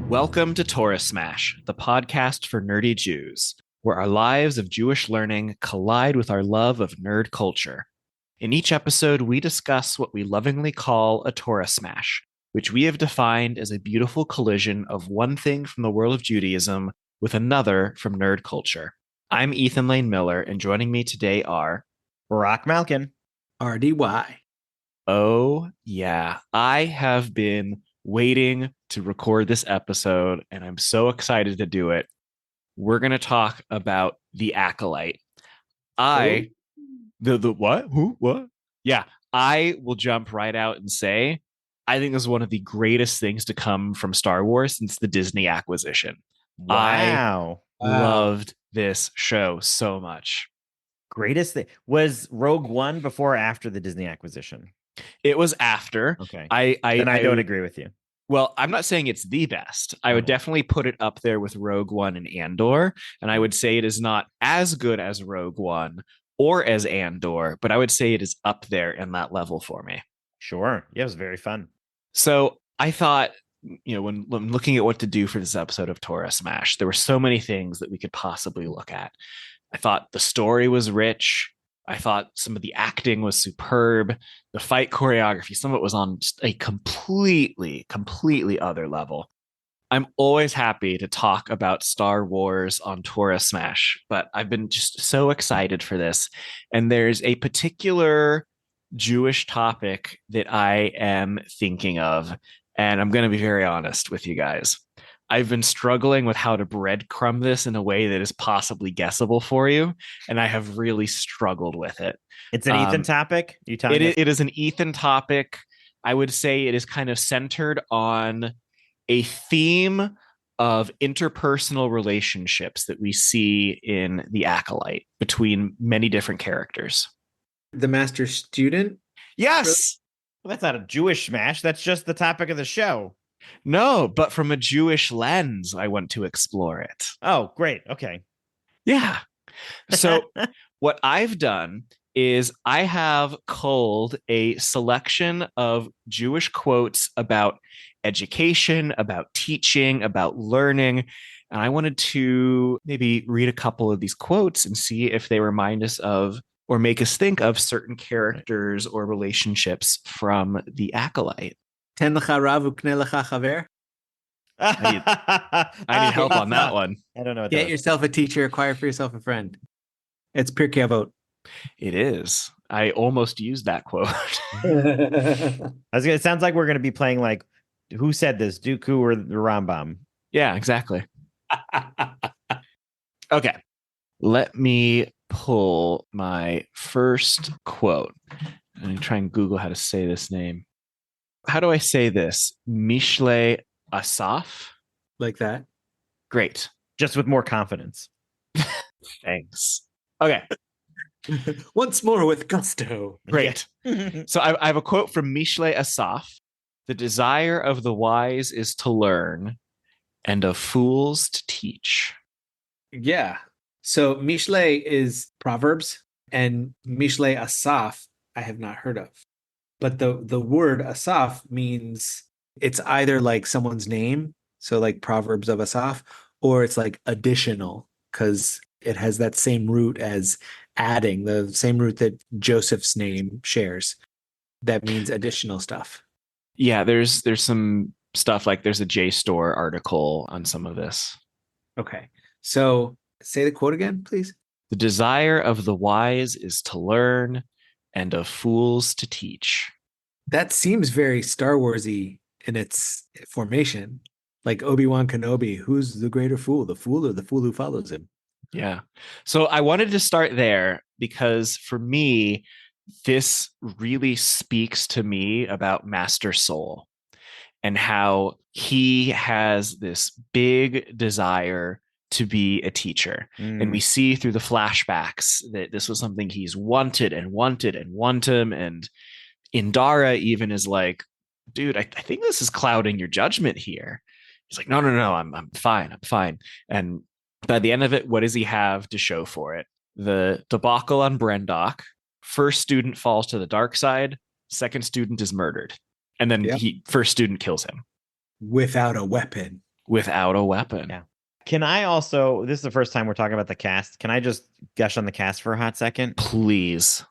Welcome to Torah Smash, the podcast for nerdy Jews, where our lives of Jewish learning collide with our love of nerd culture. In each episode, we discuss what we lovingly call a Torah Smash, which we have defined as a beautiful collision of one thing from the world of Judaism with another from nerd culture. I'm Ethan Lane Miller, and joining me today are Rock Malkin. RDY. Oh, yeah. I have been waiting to record this episode, and I'm so excited to do it. We're going to talk about The Acolyte. The what? Who? What? Yeah, I will jump right out and say, I think this is one of the greatest things to come from Star Wars since the Disney acquisition. Wow. I loved this show so much. Greatest thing. Was Rogue One before or after the Disney acquisition? It was after. Okay. I don't agree with you. Well, I'm not saying it's the best. I would definitely put it up there with Rogue One and Andor. And I would say it is not as good as Rogue One or as Andor, but I would say it is up there in that level for me. Sure. Yeah, it was very fun. So I thought, when looking at what to do for this episode of Torah Smash, there were so many things that we could possibly look at. I thought the story was rich. I thought some of the acting was superb. The fight choreography, some of it was on just a completely other level. I'm always happy to talk about Star Wars on Torah Smash, but I've been just so excited for this. And there's a particular Jewish topic that I am thinking of, and I'm going to be very honest with you guys. I've been struggling with how to breadcrumb this in a way that is possibly guessable for you, and I have really struggled with it. It's an Ethan topic? It is an Ethan topic. I would say it is kind of centered on a theme of interpersonal relationships that we see in The Acolyte between many different characters. The master student? Yes! Well, that's not a Jewish smash. That's just the topic of the show. No, but from a Jewish lens, I want to explore it. Oh, great. Okay. Yeah. So what I've done is I have culled a selection of Jewish quotes about education, about teaching, about learning. And I wanted to maybe read a couple of these quotes and see if they remind us of or make us think of certain characters or relationships from The Acolyte. Ten lecha rav ukne lecha chaver. I need help on that one. I don't know what Get yourself a teacher, acquire for yourself a friend. It's Pirkei Avot. It is. I almost used that quote. It sounds like we're going to be playing like, who said this, Dooku or the Rambam? Yeah, exactly. Okay. Let me pull my first quote. I'm going to try and Google how to say this name. How do I say this? Mishle Asaf? Like that? Great. Just with more confidence. Thanks. Okay. Once more with gusto. Great. So I have a quote from Mishle Asaf. The desire of the wise is to learn, and of fools to teach. Yeah. So Mishle is Proverbs, and Mishle Asaf I have not heard of. But the word Asaf means it's either like someone's name, so like Proverbs of Asaf, or it's like additional, because it has that same root as adding, the same root that Joseph's name shares. That means additional stuff. Yeah, there's some stuff like there's a JSTOR article on some of this. Okay. So say the quote again, please. The desire of the wise is to learn, and of fools to teach. That seems very Star Warsy in its formation. Like Obi-Wan Kenobi, who's the greater fool, the fool or the fool who follows him? Yeah. So I wanted to start there because for me, this really speaks to me about Master Soul and how he has this big desire to be a teacher. And we see through the flashbacks that this was something he's wanted and wanted and wanted. And Indara even is like, dude, I think this is clouding your judgment here. He's like, no, I'm fine. And by the end of it, what does he have to show for it? The debacle on Brendok. First student falls to the dark side. Second student is murdered. And then first student kills him. Without a weapon. without a weapon. Yeah. Can I also, this is the first time we're talking about the cast. Can I just gush on the cast for a hot second? Please.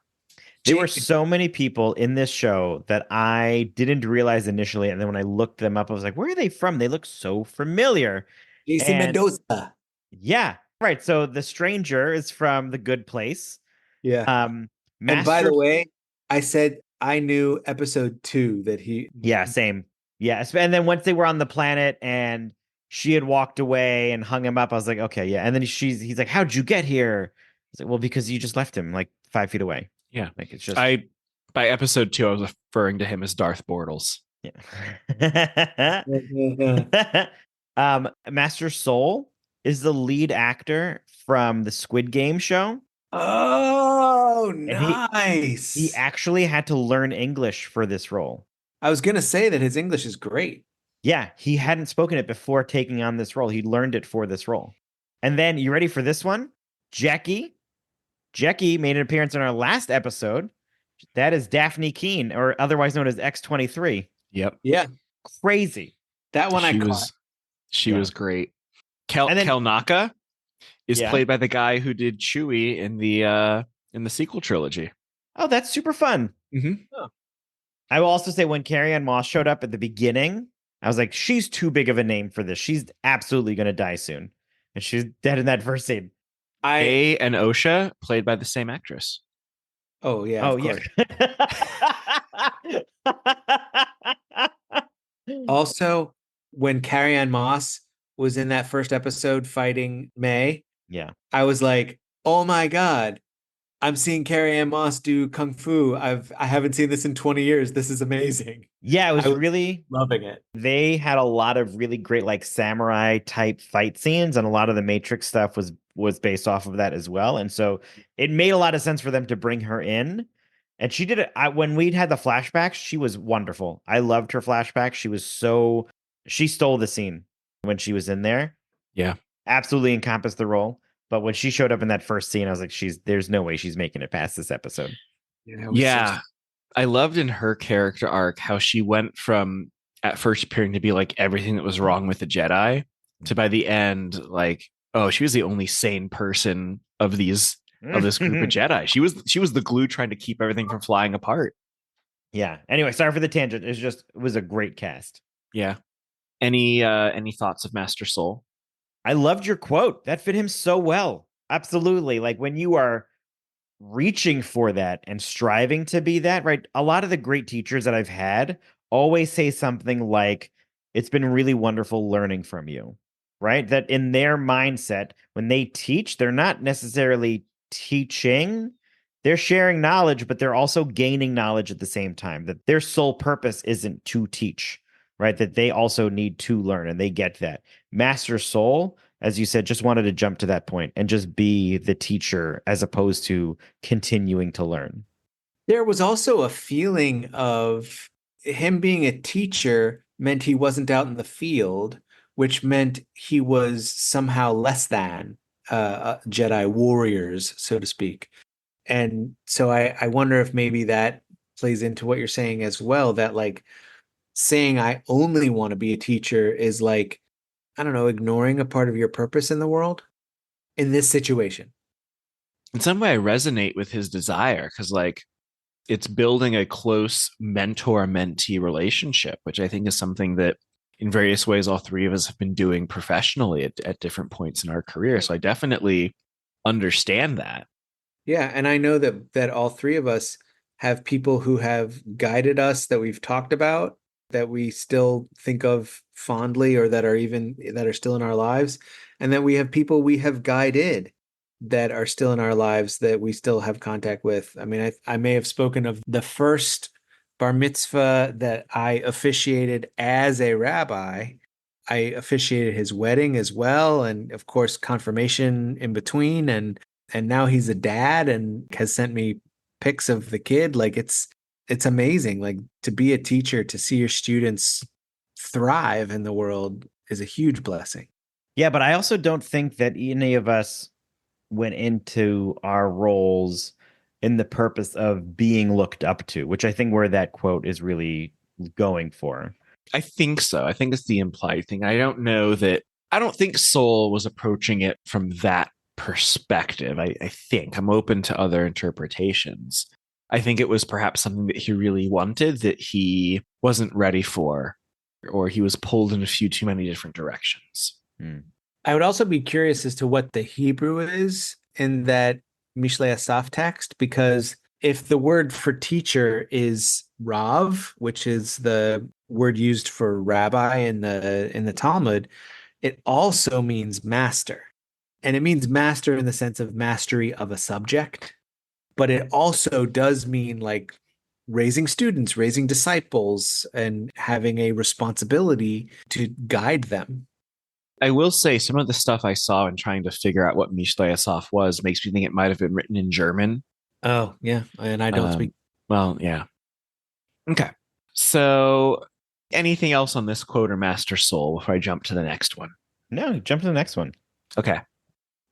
There were so many people in this show that I didn't realize initially. And then when I looked them up, I was like, where are they from? They look so familiar. JC And Mendoza. yeah, right. So the stranger is from The Good Place. Yeah. And by Master, the way, I said I knew episode 2 that he. yeah, same. Yeah. And then once they were on the planet and she had walked away and hung him up, I was like, okay, yeah. And then he's like, how'd you get here? He's like, well, because you just left him like 5 feet away. Yeah. Like it's just by episode 2, I was referring to him as Darth Bortles. yeah. Master Soul is the lead actor from the Squid Game show. Oh, And nice. He actually had to learn English for this role. I was going to say that his English is great. Yeah, he hadn't spoken it before taking on this role. He learned it for this role. And then, you ready for this one? Jackie. Jackie made an appearance in our last episode. That is Daphne Keene, or otherwise known as X-23. Yep. Yeah. Crazy. That one She was great. Kel Naka is played by the guy who did Chewie in the sequel trilogy. Oh, that's super fun. Mm-hmm. Oh. I will also say when Carrie-Anne Moss showed up at the beginning, I was like, she's too big of a name for this. She's absolutely going to die soon. And she's dead in that first scene. A and Osha, played by the same actress. Oh, yeah. Of course. Also, when Carrie-Anne Moss was in that first episode fighting May, I was like, oh my God, I'm seeing Carrie-Anne Moss do Kung Fu. I haven't seen this in 20 years. This is amazing. Yeah, I was really loving it. They had a lot of really great like samurai type fight scenes, and a lot of the Matrix stuff was based off of that as well. And so it made a lot of sense for them to bring her in. And she did it when we'd had the flashbacks. She was wonderful. I loved her flashbacks. She stole the scene when she was in there. Yeah, absolutely encompassed the role. But when she showed up in that first scene, I was like, there's no way she's making it past this episode. Yeah. I loved in her character arc how she went from at first appearing to be like everything that was wrong with the Jedi to by the end, like, oh, she was the only sane person of this group of Jedi. She was the glue trying to keep everything from flying apart. Yeah. Anyway, sorry for the tangent. It was a great cast. Yeah. Any thoughts of Master Soul? I loved your quote. That fit him so well. Absolutely. Like when you are reaching for that and striving to be that, right? A lot of the great teachers that I've had always say something like, it's been really wonderful learning from you, right? That in their mindset, when they teach, they're not necessarily teaching, they're sharing knowledge, but they're also gaining knowledge at the same time. That their sole purpose isn't to teach, right? That they also need to learn, and they get that. Master Soul, as you said, just wanted to jump to that point and just be the teacher as opposed to continuing to learn. There was also a feeling of him being a teacher meant he wasn't out in the field, which meant he was somehow less than Jedi warriors, so to speak. And so I wonder if maybe that plays into what you're saying as well, that like saying I only want to be a teacher is like, I don't know, ignoring a part of your purpose in the world in this situation. In some way, I resonate with his desire because, like, it's building a close mentor-mentee relationship, which I think is something that in various ways all three of us have been doing professionally at different points in our career. So I definitely understand that. Yeah, and I know that all three of us have people who have guided us that we've talked about, that we still think of fondly, or that are still in our lives, and that we have people we have guided that are still in our lives that we still have contact with. I mean, I may have spoken of the first bar mitzvah that I officiated as a rabbi. I officiated his wedding as well, and of course confirmation in between, and now he's a dad and has sent me pics of the kid. Like it's amazing. Like to be a teacher, to see your students thrive in the world is a huge blessing. Yeah, but I also don't think that any of us went into our roles in the purpose of being looked up to, which I think where that quote is really going for. I think so. I think it's the implied thing. I don't think Soul was approaching it from that perspective. I think I'm open to other interpretations. I think it was perhaps something that he really wanted that he wasn't ready for, or he was pulled in a few too many different directions. I would also be curious as to what the Hebrew is in that Mishlei Asaf text, because if the word for teacher is Rav, which is the word used for rabbi in the Talmud, it also means master. And it means master in the sense of mastery of a subject, but it also does mean like raising students, raising disciples, and having a responsibility to guide them. I will say some of the stuff I saw in trying to figure out what Mishlei Asaf was makes me think it might have been written in German. Oh, yeah. And I don't speak. Well, yeah. Okay. So anything else on this quote or Master Soul before I jump to the next one? No, jump to the next one. Okay.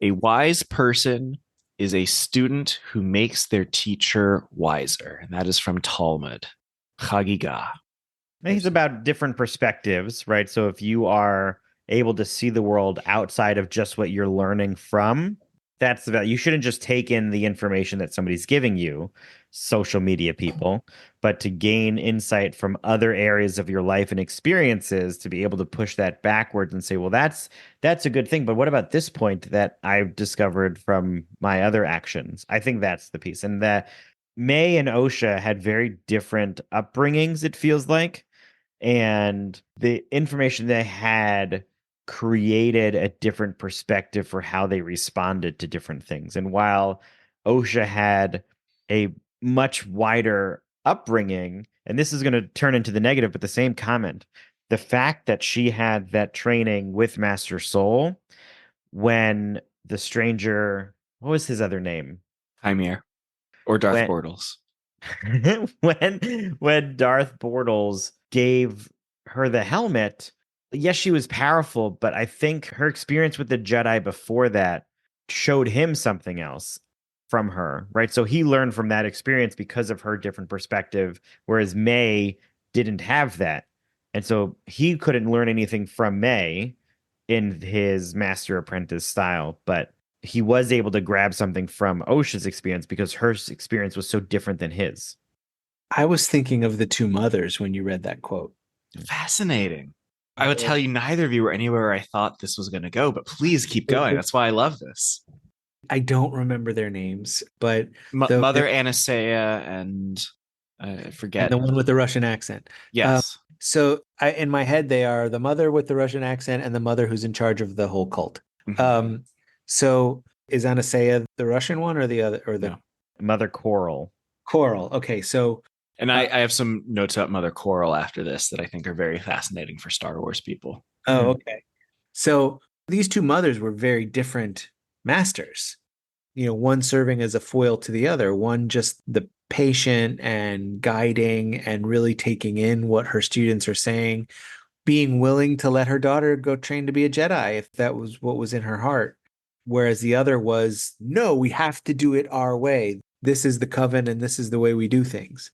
A wise person is a student who makes their teacher wiser. And that is from Talmud. Chagiga. I think it's about different perspectives, right? So if you are able to see the world outside of just what you're learning from, that's about, you shouldn't just take in the information that somebody's giving you, social media people, but to gain insight from other areas of your life and experiences to be able to push that backwards and say, well, that's a good thing. But what about this point that I've discovered from my other actions? I think that's the piece. And that May and Osha had very different upbringings, it feels like. And the information they had created a different perspective for how they responded to different things. And while Osha had a much wider upbringing, and this is going to turn into the negative, but the same comment, the fact that she had that training with Master Soul when the stranger, what was his other name? Chimere or Darth When- Bortles. when Darth Bortles gave her the helmet, yes, she was powerful, but I think her experience with the Jedi before that showed him something else from her, right? So he learned from that experience because of her different perspective, whereas May didn't have that. And so he couldn't learn anything from May in his master apprentice style, but he was able to grab something from Osha's experience because her experience was so different than his. I was thinking of the two mothers when you read that quote. Fascinating. I would tell you neither of you were anywhere I thought this was going to go, but please keep going. That's why I love this. I don't remember their names, but Mother Anastasia and I forget. And the one with the Russian accent. Yes. So in my head, they are the mother with the Russian accent and the mother who's in charge of the whole cult. Mm-hmm. So is Anastasia the Russian one or the other, or the Mother Coral? Coral. Okay, so and I have some notes about Mother Coral after this that I think are very fascinating for Star Wars people. Oh, okay. So these two mothers were very different masters. You know, one serving as a foil to the other, one just the patient and guiding and really taking in what her students are saying, being willing to let her daughter go train to be a Jedi if that was what was in her heart. Whereas the other was, no, we have to do it our way. This is the coven and this is the way we do things.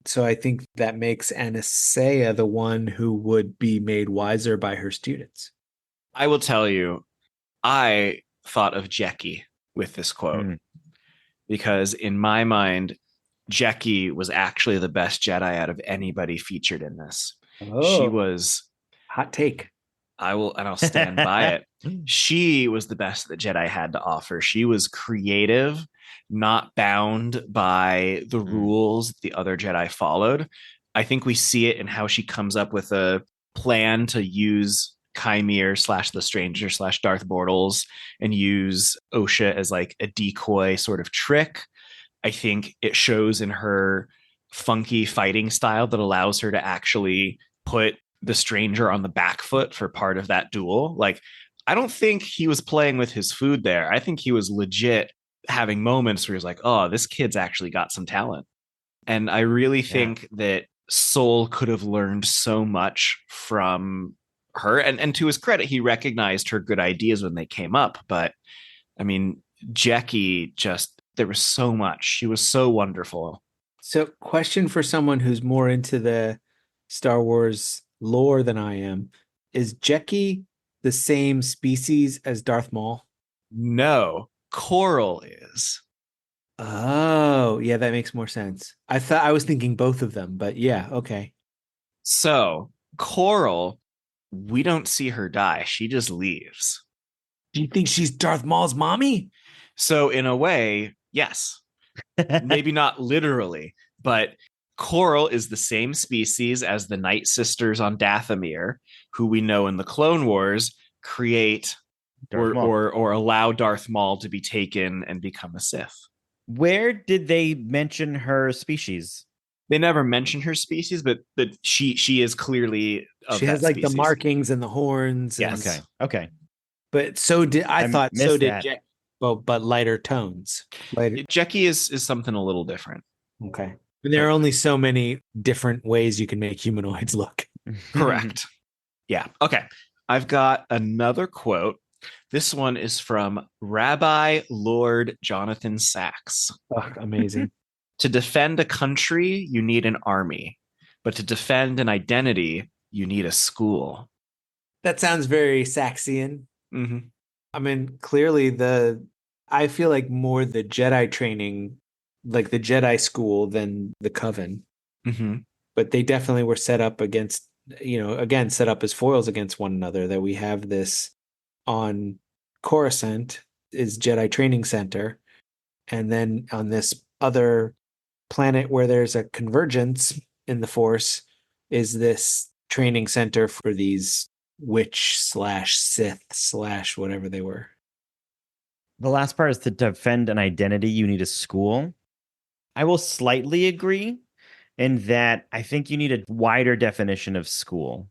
So I think that makes Anastasia the one who would be made wiser by her students. I will tell you, I thought of Jecki with this quote because in my mind, Jecki was actually the best Jedi out of anybody featured in this. She was hot take. I'll stand by it. She was the best that Jedi had to offer. She was creative, not bound by the rules the other Jedi followed. I think we see it in how she comes up with a plan to use Chimere / the Stranger / Darth Bortles and use Osha as like a decoy sort of trick. I think it shows in her funky fighting style that allows her to actually put the Stranger on the back foot for part of that duel. Like, I don't think he was playing with his food there. I think he was legit having moments where he's like, oh, this kid's actually got some talent. And I really think that Soul could have learned so much from her. And to his credit, he recognized her good ideas when they came up. But I mean, Jecki there was so much. She was so wonderful. So question for someone who's more into the Star Wars lore than I am. Is Jekki the same species as Darth Maul? No, Coral is. Oh, yeah, that makes more sense. I was thinking both of them, but yeah, okay. So Coral, we don't see her die. She just leaves. Do you think she's Darth Maul's mommy? So in a way, yes. Maybe not literally, but Coral is the same species as the Night Sisters on Dathomir, who we know in the Clone Wars create or allow Darth Maul to be taken and become a Sith. Where did they mention her species? They never mention her species, but she is clearly of She has that like species. the markings and the horns. Yes. And, Okay. but so did I thought so did that. Jekki, but lighter tones. Lighter. Jekki is something a little different. Okay. And there are only so many different ways you can make humanoids look. Correct. Yeah. Okay. I've got another quote. This one is from Rabbi Lord Jonathan Sachs. Oh, amazing. To defend a country, you need an army, but to defend an identity, you need a school. That sounds very Saxian. Mm-hmm. I mean, clearly I feel like more the Jedi training, like the Jedi school than the Coven. Mm-hmm. But they definitely were set up against, again, set up as foils against one another, that we have this on Coruscant is Jedi Training Center. And then on this other planet where there's a convergence in the Force is this training center for these witch/Sith/ whatever they were. The last part is to defend an identity, you need a school. I will slightly agree in that I think you need a wider definition of school.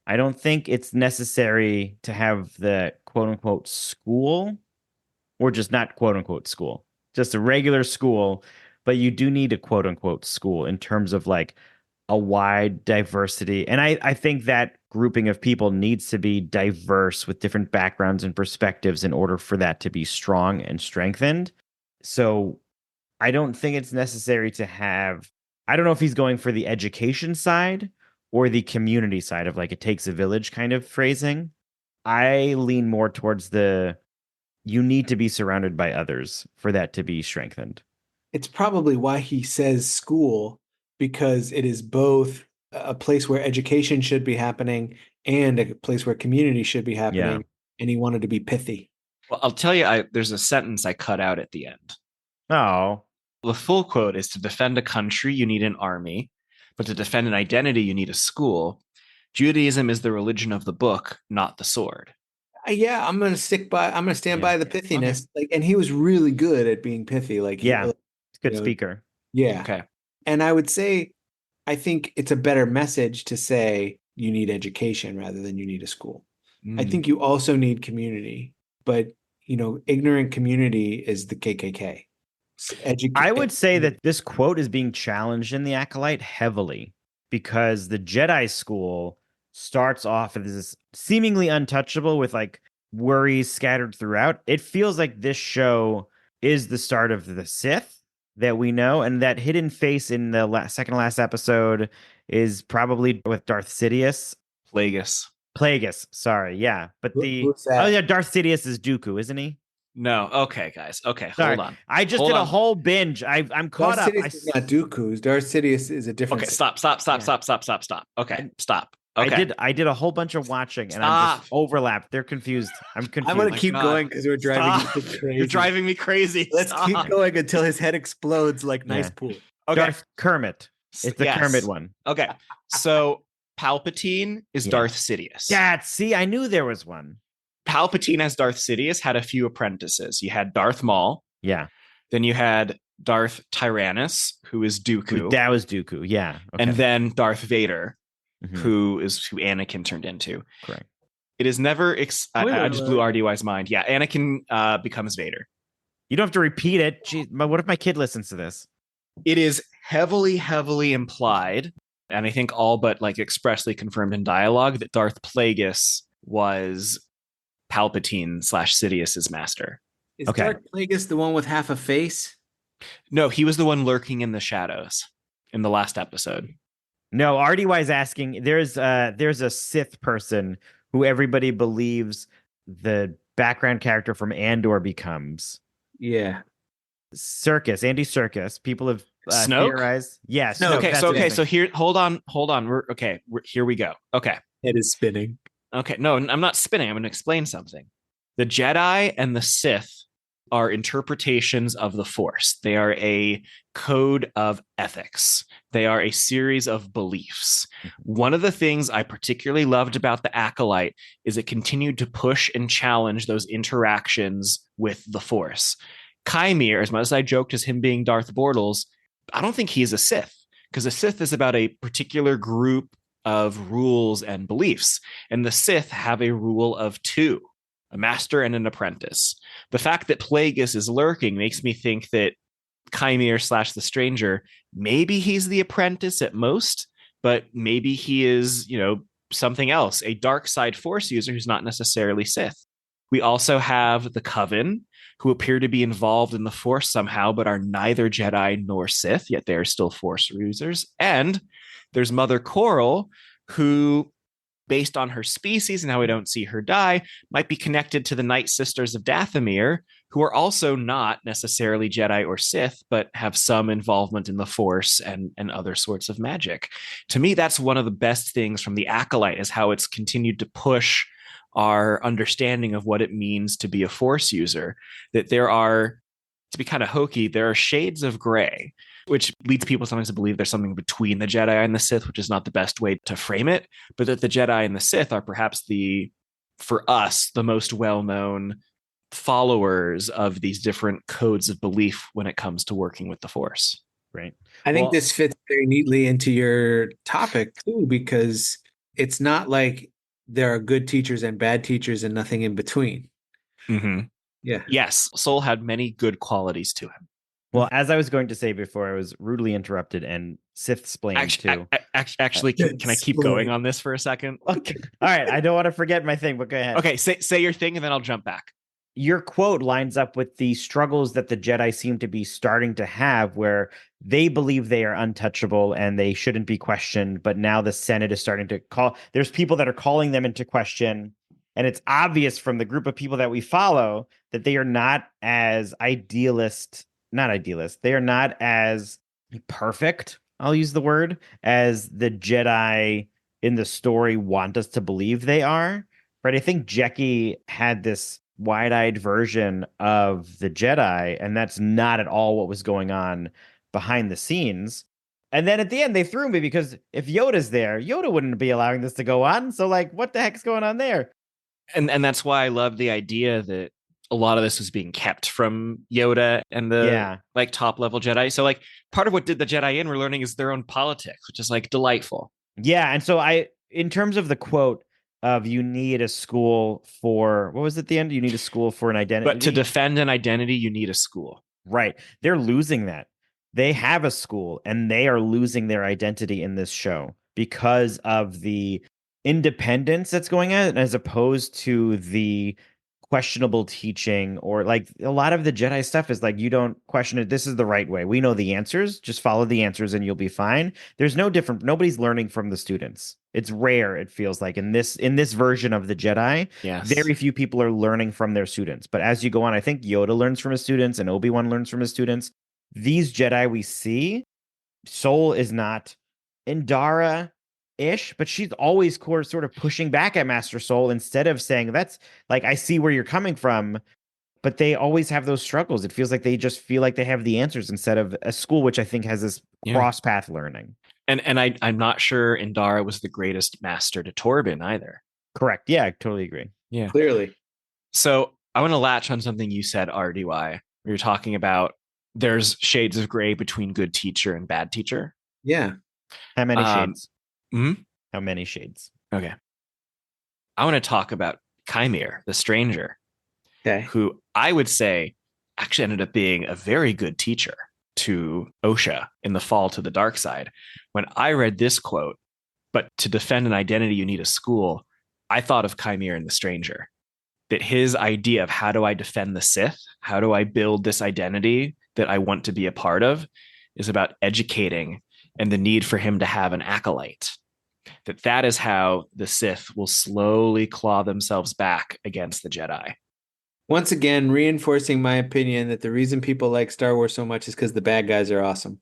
I don't think it's necessary to have the quote unquote school, or just not quote unquote school, just a regular school, but you do need a quote unquote school in terms of like a wide diversity. And I think that grouping of people needs to be diverse with different backgrounds and perspectives in order for that to be strong and strengthened. So I don't think it's necessary to have, I don't know if he's going for the education side or the community side of like it takes a village kind of phrasing. I lean more towards you need to be surrounded by others for that to be strengthened. It's probably why he says school, because it is both a place where education should be happening and a place where community should be happening. Yeah. And he wanted to be pithy. Well, I'll tell you, there's a sentence I cut out at the end. Oh. The full quote is, to defend a country, you need an army, but to defend an identity, you need a school. Judaism is the religion of the book, not the sword. Yeah, I'm gonna stand by the pithiness. Okay. Like, and he was really good at being pithy. Like, good speaker. Yeah. Okay. And I would say, I think it's a better message to say you need education rather than you need a school. I think you also need community, but ignorant community is the KKK. I would say that this quote is being challenged in The Acolyte heavily because the Jedi school starts off as this seemingly untouchable with like worries scattered throughout. It feels like this show is the start of the Sith that we know, and that hidden face in the second to last episode is probably with Darth Sidious. Plagueis, sorry, yeah. But Darth Sidious is Dooku, isn't he? No, okay, guys. Okay, sorry. Hold on. I just did a whole binge. I'm caught up. Darth Sidious is not Dooku. Darth Sidious is a different. Okay, stop. Okay, stop. Okay. I did a whole bunch of watching, and I'm just overlapped. They're confused. I'm confused. I'm gonna keep going because we're driving me crazy. You're driving me crazy. Let's keep going until his head explodes like nice pool. Okay. Darth Kermit. It's the Kermit one. Okay. So Palpatine is Darth Sidious. Yeah, see, I knew there was one. Palpatine as Darth Sidious had a few apprentices. You had Darth Maul. Yeah. Then you had Darth Tyrannus, who is Dooku. That was Dooku, yeah. Okay. And then Darth Vader, who Anakin turned into. Correct. It is never... I just blew RDY's mind. Yeah, Anakin becomes Vader. You don't have to repeat it. Jeez, what if my kid listens to this? It is heavily, heavily implied, and I think all but like expressly confirmed in dialogue, that Darth Plagueis was Palpatine/Sidious's master. Is Darth Plagueis the one with half a face? No, he was the one lurking in the shadows in the last episode. No, RDY is asking. There's a Sith person who everybody believes the background character from Andor becomes. Yeah. Andy Serkis. People have Snoke? theorized. Yes, Snoke, Snoke. That's Okay, his so name. here, hold on. Here we go. Okay. Head is spinning. Okay, no, I'm not spinning. I'm going to explain something. The Jedi and the Sith are interpretations of the Force. They are a code of ethics. They are a series of beliefs. One of the things I particularly loved about The Acolyte is it continued to push and challenge those interactions with the Force. Kymir, as much as I joked as him being Darth Bortles, I don't think he's a Sith, because a Sith is about a particular group of rules and beliefs. And the Sith have a rule of two, a master and an apprentice. The fact that Plagueis is lurking makes me think that Kymir / the stranger, maybe he's the apprentice at most, but maybe he is, something else, a dark side Force user who's not necessarily Sith. We also have the Coven, who appear to be involved in the Force somehow, but are neither Jedi nor Sith, yet they are still Force users. And there's Mother Coral, who, based on her species and how we don't see her die, might be connected to the Night Sisters of Dathomir, who are also not necessarily Jedi or Sith, but have some involvement in the Force and other sorts of magic. To me, that's one of the best things from The Acolyte, is how it's continued to push our understanding of what it means to be a Force user. That there are, to be kind of hokey, there are shades of gray, which leads people sometimes to believe there's something between the Jedi and the Sith, which is not the best way to frame it, but that the Jedi and the Sith are perhaps for us, the most well-known followers of these different codes of belief when it comes to working with the Force. Right. I think this fits very neatly into your topic too, because it's not like there are good teachers and bad teachers and nothing in between. Mm-hmm. Yeah. Yes, Soul had many good qualities to him. Well, as I was going to say before, I was rudely interrupted and sith-splained too. Actually, can I keep going on this for a second? Okay. All right. I don't want to forget my thing, but go ahead. Okay, say your thing and then I'll jump back. Your quote lines up with the struggles that the Jedi seem to be starting to have, where they believe they are untouchable and they shouldn't be questioned. But now the Senate is starting to there's people that are calling them into question. And it's obvious from the group of people that we follow that they are not as they are not as perfect, I'll use the word, as the Jedi in the story want us to believe they are. Right? I think Jecki had this wide-eyed version of the Jedi, and that's not at all what was going on behind the scenes. And then at the end, they threw me, because if Yoda's there, Yoda wouldn't be allowing this to go on. So, like, what the heck's going on there? And that's why I love the idea that a lot of this was being kept from Yoda and the top level Jedi. So like part of what did the Jedi in, we're learning, is their own politics, which is like delightful. Yeah. And so in terms of the quote of you need a school for, what was it at the end? You need a school for an identity. But to defend an identity, you need a school. Right. They're losing that. They have a school and they are losing their identity in this show because of the independence that's going on, as opposed to the questionable teaching, or like a lot of the Jedi stuff is like, you don't question it. This is the right way. We know the answers. Just follow the answers and you'll be fine. There's no different. Nobody's learning from the students. It's rare. It feels like in this version of the Jedi, very few people are learning from their students. But as you go on, I think Yoda learns from his students and Obi-Wan learns from his students. These Jedi we see, Soul is not. Indara ish, but she's always sort of pushing back at Master Soul, instead of saying, that's like, I see where you're coming from. But they always have those struggles. It feels like they just feel like they have the answers, instead of a school which I think has this cross path learning. And I'm not sure Indara was the greatest master to Torben either. Correct. Yeah, I totally agree. Yeah, clearly. So I want to latch on something you said, RDY. We were talking about there's shades of gray between good teacher and bad teacher. Yeah. How many shades? Mm-hmm. How many shades? Okay. I want to talk about Kymir, the stranger, who I would say actually ended up being a very good teacher to Osha in the fall to the dark side. When I read this quote, but to defend an identity, you need a school, I thought of Kymir and the stranger. That his idea of how do I defend the Sith, how do I build this identity that I want to be a part of, is about educating and the need for him to have an acolyte. That is how the Sith will slowly claw themselves back against the Jedi. Once again, reinforcing my opinion that the reason people like Star Wars so much is because the bad guys are awesome.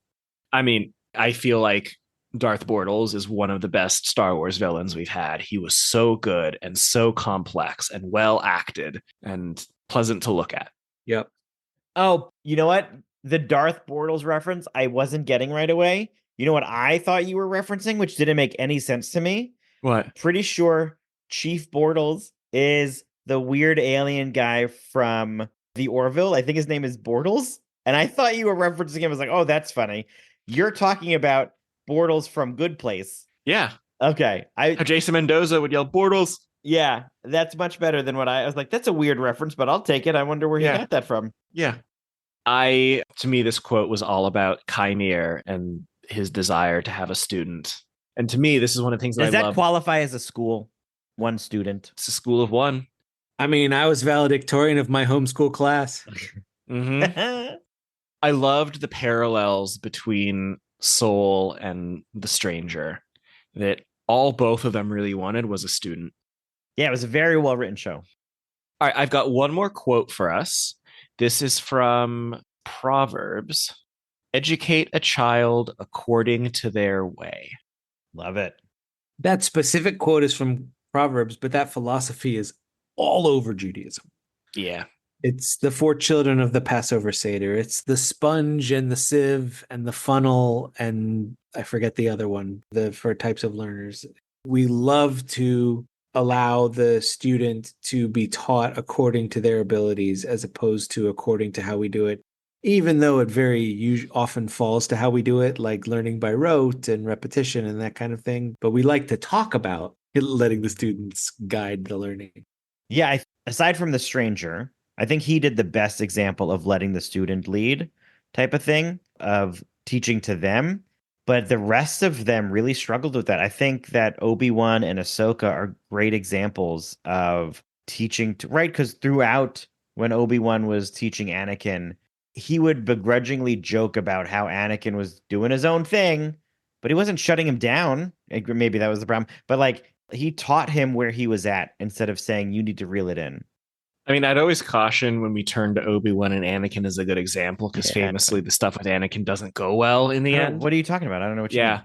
I mean, I feel like Darth Bortles is one of the best Star Wars villains we've had. He was so good and so complex and well acted and pleasant to look at. Yep. Oh, you know what? The Darth Bortles reference I wasn't getting right away. You know what I thought you were referencing, which didn't make any sense to me? What? Pretty sure Chief Bortles is the weird alien guy from the Orville. I think his name is Bortles. And I thought you were referencing him. I was like, oh, that's funny. You're talking about Bortles from Good Place. Yeah. Okay. Jason Mendoza would yell, Bortles. Yeah, that's much better than what I was like, that's a weird reference, but I'll take it. I wonder where he got that from. Yeah. To me, this quote was all about Kymir and his desire to have a student. And to me, this is one of the things that Does I that love. qualify as a school? One student. It's a school of one. I mean, I was valedictorian of my homeschool class. Mm-hmm. I loved the parallels between Soul and the Stranger, that both of them really wanted was a student. Yeah, it was a very well written show. All right, I've got one more quote for us. This is from Proverbs. Educate a child according to their way. Love it. That specific quote is from Proverbs, but that philosophy is all over Judaism. Yeah. It's the 4 children of the Passover Seder. It's the sponge and the sieve and the funnel, and I forget the other one, for types of learners. We love to allow the student to be taught according to their abilities as opposed to according to how we do it, even though it very often falls to how we do it, like learning by rote and repetition and that kind of thing. But we like to talk about letting the students guide the learning. Yeah, aside from the Stranger, I think he did the best example of letting the student lead type of thing, of teaching to them. But the rest of them really struggled with that. I think that Obi-Wan and Ahsoka are great examples of teaching right? Because throughout, when Obi-Wan was teaching Anakin, he would begrudgingly joke about how Anakin was doing his own thing, but he wasn't shutting him down. Maybe that was the problem. But like, he taught him where he was at instead of saying, you need to reel it in. I mean, I'd always caution when we turn to Obi-Wan and Anakin as a good example, because famously the stuff with Anakin doesn't go well in the end. What are you talking about? I don't know what you mean.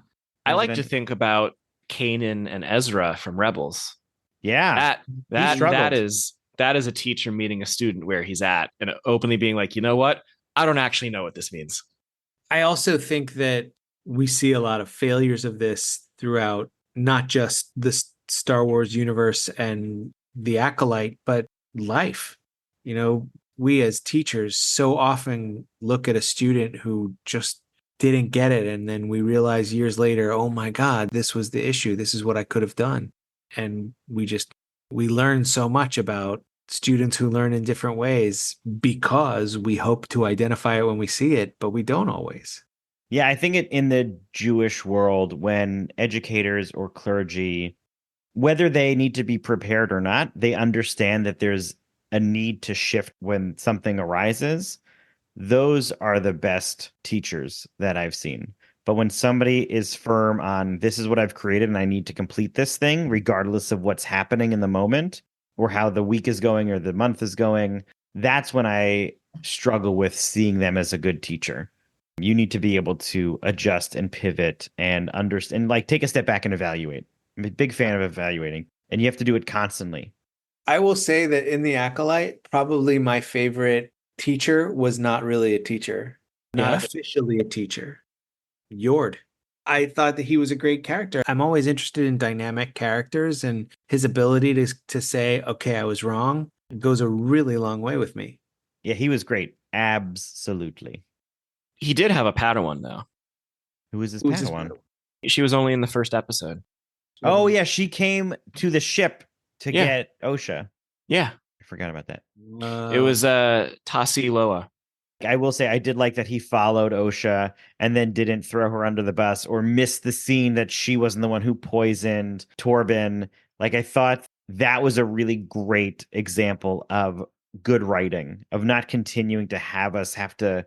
I like to think about Kanan and Ezra from Rebels. Yeah. That is a teacher meeting a student where he's at and openly being like, you know what? I don't actually know what this means. I also think that we see a lot of failures of this throughout not just the Star Wars universe and The Acolyte, but life. You know, we as teachers so often look at a student who just didn't get it, and then we realize years later, oh my God, this was the issue. This is what I could have done. And we learn so much about students who learn in different ways because we hope to identify it when we see it, but we don't always. Yeah, I think in the Jewish world, when educators or clergy, whether they need to be prepared or not, they understand that there's a need to shift when something arises. Those are the best teachers that I've seen. But when somebody is firm on, this is what I've created and I need to complete this thing, regardless of what's happening in the moment or how the week is going or the month is going, that's when I struggle with seeing them as a good teacher. You need to be able to adjust and pivot and understand, like take a step back and evaluate. I'm a big fan of evaluating, and you have to do it constantly. I will say that in The Acolyte, probably my favorite teacher was not really a teacher, not officially a teacher. Yord. I thought that he was a great character. I'm always interested in dynamic characters, and his ability to say, okay, I was wrong, goes a really long way with me. Yeah, he was great. Absolutely. He did have a Padawan, though. Who was his Padawan? She was only in the first episode. Oh, yeah. She came to the ship to get Osha. Yeah. I forgot about that. It was Tassi Loa. I will say I did like that he followed Osha and then didn't throw her under the bus or miss the scene that she wasn't the one who poisoned Torben. Like, I thought that was a really great example of good writing, of not continuing to have us have to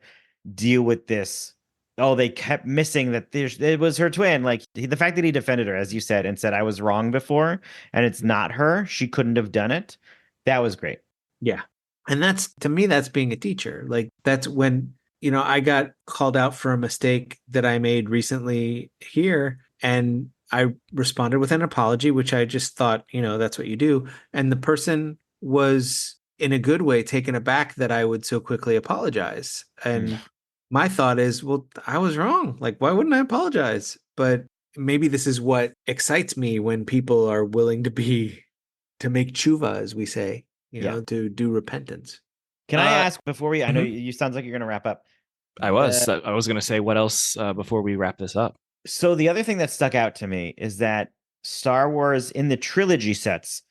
deal with this Oh, they kept missing that it was her twin. Like the fact that he defended her, as you said, and said I was wrong before, and it's not her. She couldn't have done it. That was great. Yeah. And that's, to me, that's being a teacher. Like that's when, I got called out for a mistake that I made recently here. And I responded with an apology, which I just thought, that's what you do. And the person was in a good way taken aback that I would so quickly apologize. And my thought is, well, I was wrong. Like, why wouldn't I apologize? But maybe this is what excites me when people are willing to make tshuva, as we say, to do repentance. Can I ask before we, I know you sounds like you're going to wrap up. I was going to say what else before we wrap this up. So the other thing that stuck out to me is that Star Wars in the trilogy sets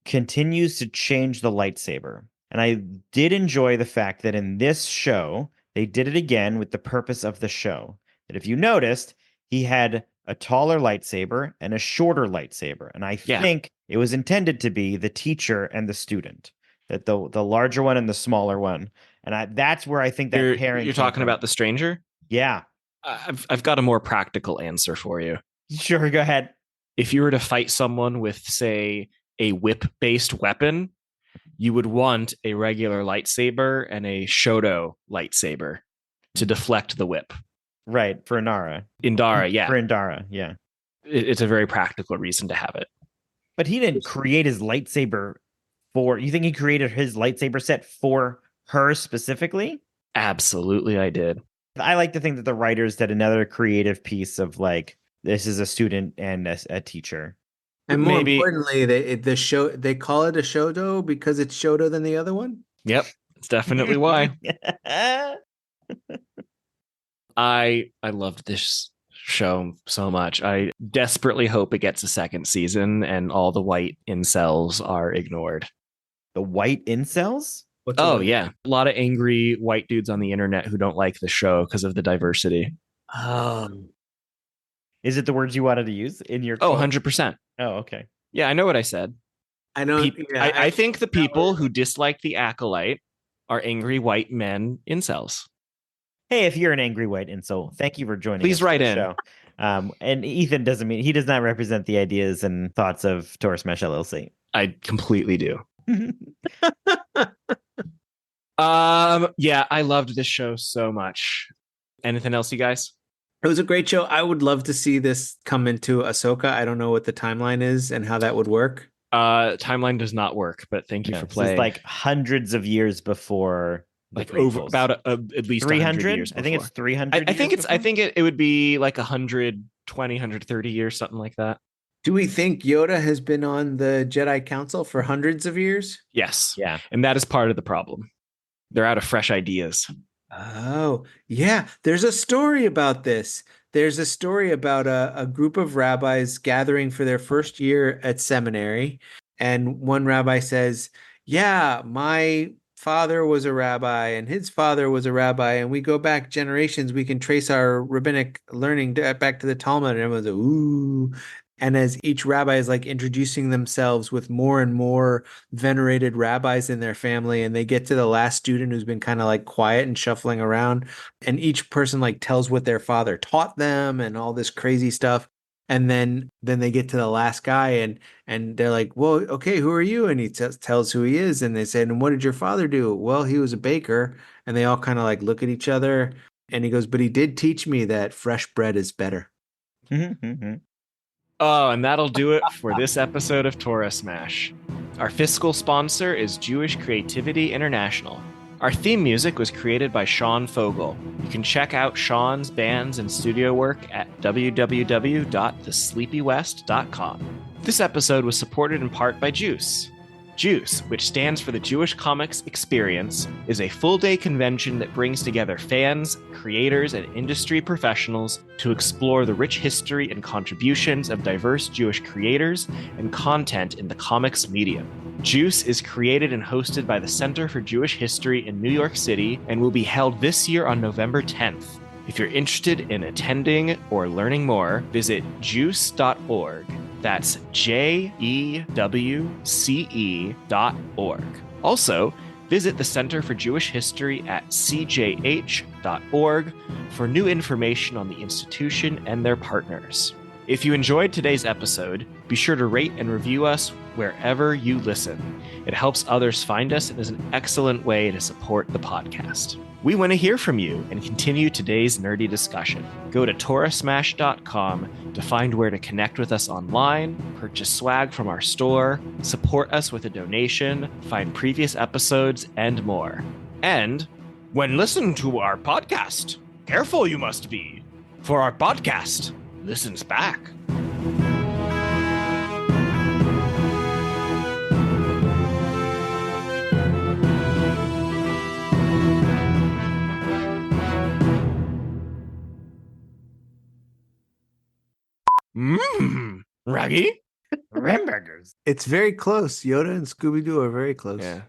continues to change the lightsaber. And I did enjoy the fact that in this show, they did it again with the purpose of the show. That if you noticed, he had a taller lightsaber and a shorter lightsaber. And I think it was intended to be the teacher and the student, that the larger one and the smaller one. And that's where I think that pairing. You're talking about the stranger? Yeah. I've got a more practical answer for you. Sure, go ahead. If you were to fight someone with, say, a whip-based weapon, you would want a regular lightsaber and a Shoto lightsaber to deflect the whip. Right, for Indara. Indara, yeah. For Indara, yeah. It's a very practical reason to have it. But he didn't create his lightsaber you think he created his lightsaber set for her specifically? Absolutely, I did. I like to think that the writers did another creative piece of like, this is a student and a teacher. And more importantly, they call it a Shoto because it's shorter than the other one. Yep, it's definitely why. I loved this show so much. I desperately hope it gets a second season and all the white incels are ignored. The white incels? Yeah. A lot of angry white dudes on the internet who don't like the show because of the diversity. Is it the words you wanted to use in your quote? 100%. Oh, okay. Yeah, I know what I said. I know. I think the people who dislike the Acolyte are angry white men incels. Hey, if you're an angry white incel, thank you for joining us. Please write in. Show. And Ethan he does not represent the ideas and thoughts of Torah Smash LLC. I completely do. I loved this show so much. Anything else, you guys? It was a great show. I would love to see this come into Ahsoka. I don't know what the timeline is and how that would work. Timeline does not work, but thank you for playing. It's like hundreds of years before, like over about at least 300 years before. I think it's 300. I think it would be like 120, 130 years, something like that. Do we think Yoda has been on the Jedi Council for hundreds of years? Yes. Yeah. And that is part of the problem. They're out of fresh ideas. Oh, yeah. There's a story about this. There's a story about a group of rabbis gathering for their first year at seminary. And one rabbi says, yeah, my father was a rabbi and his father was a rabbi. And we go back generations. We can trace our rabbinic learning back to the Talmud. And everyone's like, ooh. And as each rabbi is like introducing themselves with more and more venerated rabbis in their family, and they get to the last student who's been kind of like quiet and shuffling around, and each person like tells what their father taught them and all this crazy stuff. And then they get to the last guy and they're like, well, okay, who are you? And he tells who he is. And they said, and what did your father do? Well, he was a baker. And they all kind of like look at each other. And he goes, but he did teach me that fresh bread is better. Oh, and that'll do it for this episode of Torah Smash. Our fiscal sponsor is Jewish Creativity International. Our theme music was created by Sean Fogel. You can check out Sean's bands and studio work at www.thesleepywest.com. This episode was supported in part by Juice. Juice, which stands for the Jewish Comics Experience, is a full-day convention that brings together fans, creators, and industry professionals to explore the rich history and contributions of diverse Jewish creators and content in the comics medium. Juice is created and hosted by the Center for Jewish History in New York City and will be held this year on November 10th. If you're interested in attending or learning more, visit juice.org. That's JEWCE.org. Also, Visit the Center for Jewish History at cjh.org for new information on the institution and their partners. If you enjoyed today's episode, be sure to rate and review us wherever you listen. It helps others find us and is an excellent way to support the podcast. We want to hear from you and continue today's nerdy discussion. Go to torahsmash.com to find where to connect with us online, purchase swag from our store, support us with a donation, find previous episodes, and more. And when listening to our podcast, careful you must be, for our podcast listens back. Raggy? Hamburgers. It's very close. Yoda and Scooby-Doo are very close. Yeah.